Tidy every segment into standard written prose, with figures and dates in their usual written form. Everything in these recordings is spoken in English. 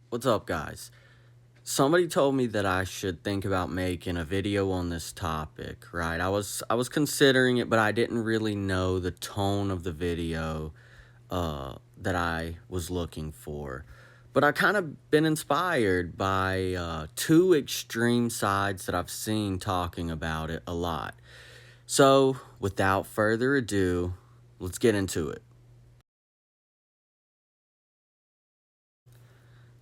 What's up, guys? Somebody told me that I should think about making a video on this topic, right? I was considering it, but I didn't really know the tone of the video that I was looking for. But I kind of been inspired by two extreme sides that I've seen talking about it a lot. So, without further ado, let's get into it.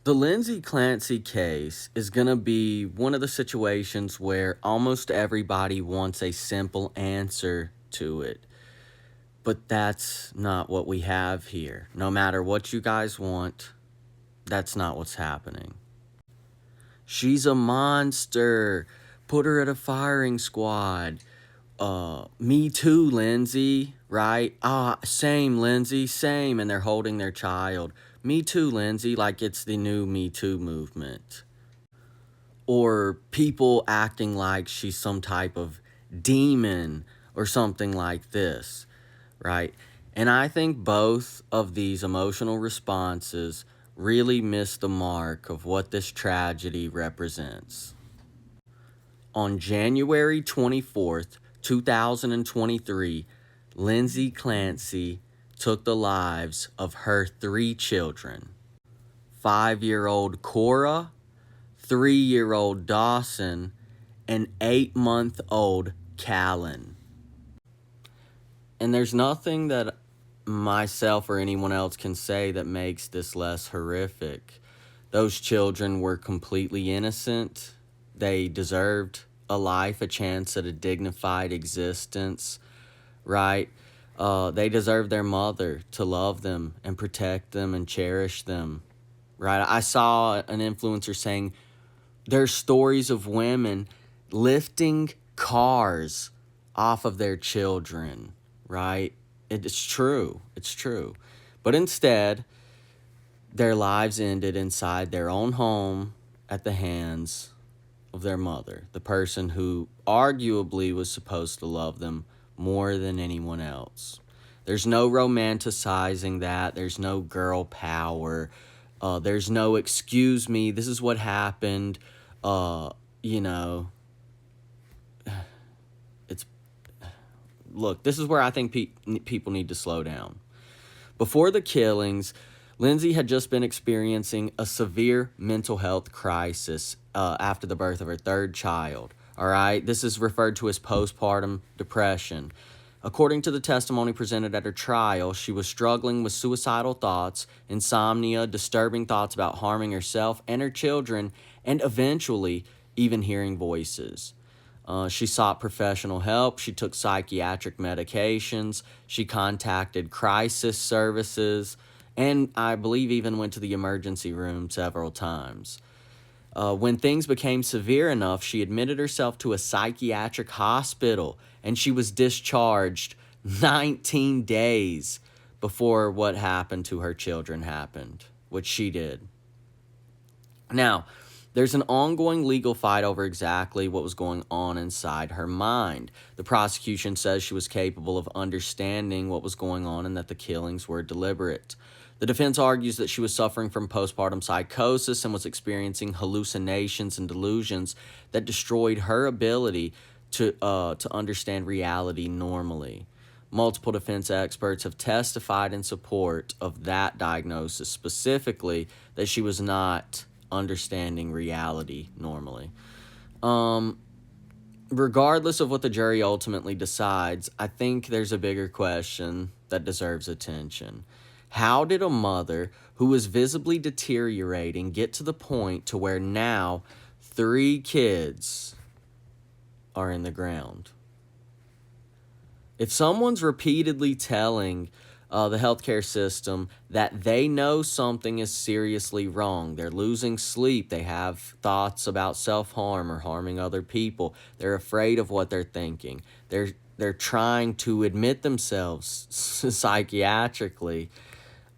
The Lindsey Clancy case is going to be one of the situations where almost everybody wants a simple answer to it. But that's not what we have here. No matter what you guys want, that's not what's happening. She's a monster. Put her at a firing squad. Me too, Lindsey, right? Same, Lindsey, same. And they're holding their child. Me too, Lindsey, like it's the new Me Too movement. Or people acting like she's some type of demon or something like this, right? And I think both of these emotional responses really miss the mark of what this tragedy represents. On January 24th, 2023, Lindsey Clancy took the lives of her three children: 5-year-old Cora, 3-year-old Dawson, and 8-month-old Callan. And there's nothing that myself or anyone else can say that makes this less horrific. Those children were completely innocent. They deserved a life, a chance at a dignified existence, right? They deserve their mother to love them and protect them and cherish them, right? I saw an influencer saying there's stories of women lifting cars off of their children, right? It's true. It's true. But instead, their lives ended inside their own home at the hands of their mother, the person who arguably was supposed to love them more than anyone else. There's no romanticizing that. There's no girl power. There's no excuse me, this is what happened. You know, it's look, this is where I think people need to slow down. Before the killings, Lindsey had just been experiencing a severe mental health crisis after the birth of her third child. All right, this is referred to as postpartum depression. According to the testimony presented at her trial, she was struggling with suicidal thoughts, insomnia, disturbing thoughts about harming herself and her children, and eventually even hearing voices. She sought professional help. She took psychiatric medications. She contacted crisis services, and I believe even went to the emergency room several times. When things became severe enough, she admitted herself to a psychiatric hospital, and she was discharged 19 days before what happened to her children happened, which she did. Now, there's an ongoing legal fight over exactly what was going on inside her mind. The prosecution says she was capable of understanding what was going on and that the killings were deliberate. The defense argues that she was suffering from postpartum psychosis and was experiencing hallucinations and delusions that destroyed her ability to understand reality normally. Multiple defense experts have testified in support of that diagnosis, specifically that she was not understanding reality normally. Regardless of what the jury ultimately decides, I think there's a bigger question that deserves attention. How did a mother who was visibly deteriorating get to the point to where now 3 kids are in the ground? If someone's repeatedly telling the healthcare system that they know something is seriously wrong, they're losing sleep, they have thoughts about self-harm or harming other people, they're afraid of what they're thinking, they're trying to admit themselves psychiatrically.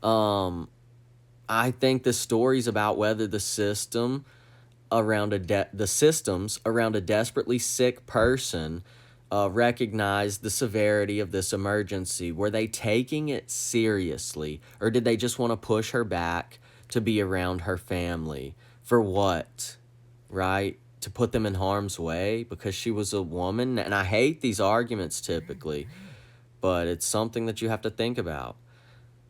I think the stories about whether the systems around a desperately sick person recognize the severity of this emergency? Were they taking it seriously, or did they just want to push her back to be around her family? For what? Right? To put them in harm's way because she was a woman? And I hate these arguments typically, but it's something that you have to think about.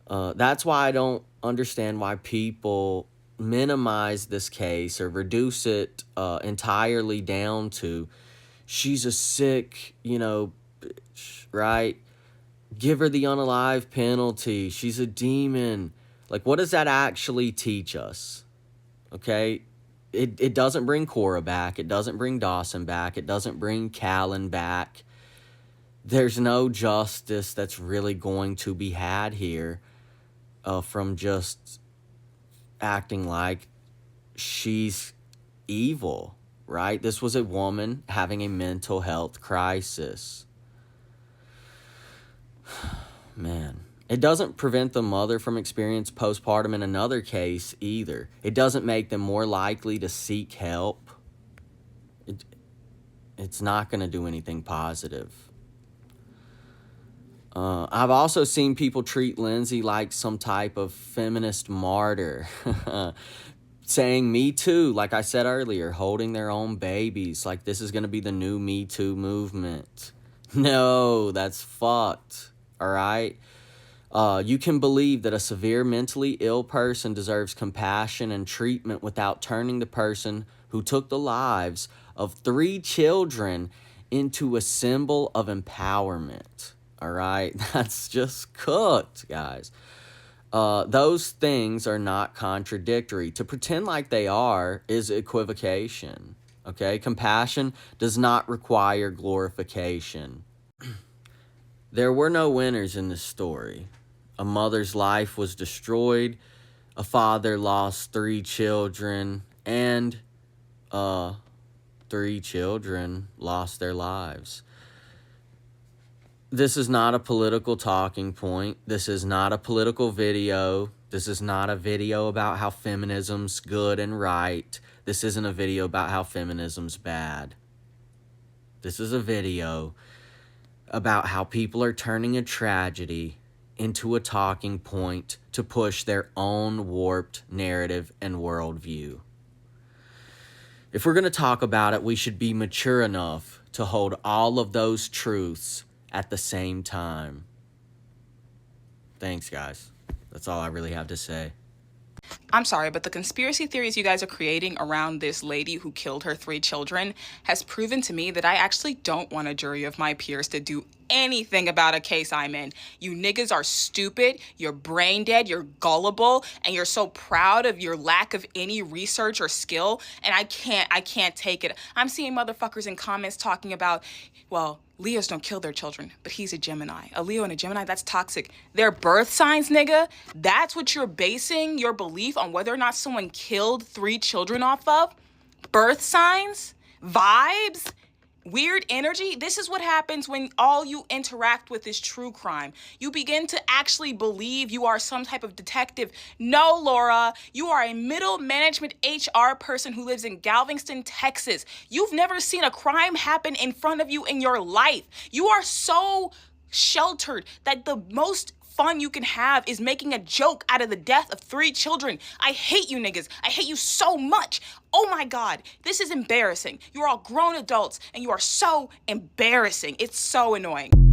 That's why I don't understand why people minimize this case or reduce it entirely down to she's a sick, bitch, right? Give her the unalive penalty. She's a demon. Like, what does that actually teach us? Okay? It doesn't bring Cora back. It doesn't bring Dawson back. It doesn't bring Callan back. There's no justice that's really going to be had here from just acting like she's evil, right? This was a woman having a mental health crisis. Man, it doesn't prevent the mother from experiencing postpartum in another case either. It doesn't make them more likely to seek help. It's not going to do anything positive. I've also seen people treat Lindsey like some type of feminist martyr. Saying Me Too, like I said earlier, holding their own babies, like this is going to be the new Me Too movement. No, that's fucked, all right? You can believe that a severe mentally ill person deserves compassion and treatment without turning the person who took the lives of 3 children into a symbol of empowerment, all right? That's just cooked, guys. Those things are not contradictory. To pretend like they are is equivocation, okay? Compassion does not require glorification. There were no winners in this story. A mother's life was destroyed, a father lost 3 children, and 3 children lost their lives. This is not a political talking point. This is not a political video. This is not a video about how feminism's good and right. This isn't a video about how feminism's bad. This is a video about how people are turning a tragedy into a talking point to push their own warped narrative and worldview. If we're going to talk about it, we should be mature enough to hold all of those truths at the same time. Thanks, guys. That's all I really have to say. I'm sorry, but the conspiracy theories you guys are creating around this lady who killed her 3 children has proven to me that I actually don't want a jury of my peers to do anything about a case I'm in. You niggas are stupid, you're brain dead, you're gullible, and you're so proud of your lack of any research or skill, and I can't take it. I'm seeing motherfuckers in comments talking about, well, Leos don't kill their children, but he's a Gemini. A Leo and a Gemini, that's toxic. They're birth signs, nigga. That's what you're basing your belief on whether or not someone killed 3 children off of? Birth signs? Vibes? Weird energy? This is what happens when all you interact with is true crime. You begin to actually believe you are some type of detective. No, Laura, you are a middle management HR person who lives in Galveston, Texas. You've never seen a crime happen in front of you in your life. You are so sheltered that the most fun you can have is making a joke out of the death of 3 children. I hate you niggas. I hate you so much. Oh my God, this is embarrassing. You're all grown adults and you are so embarrassing. It's so annoying.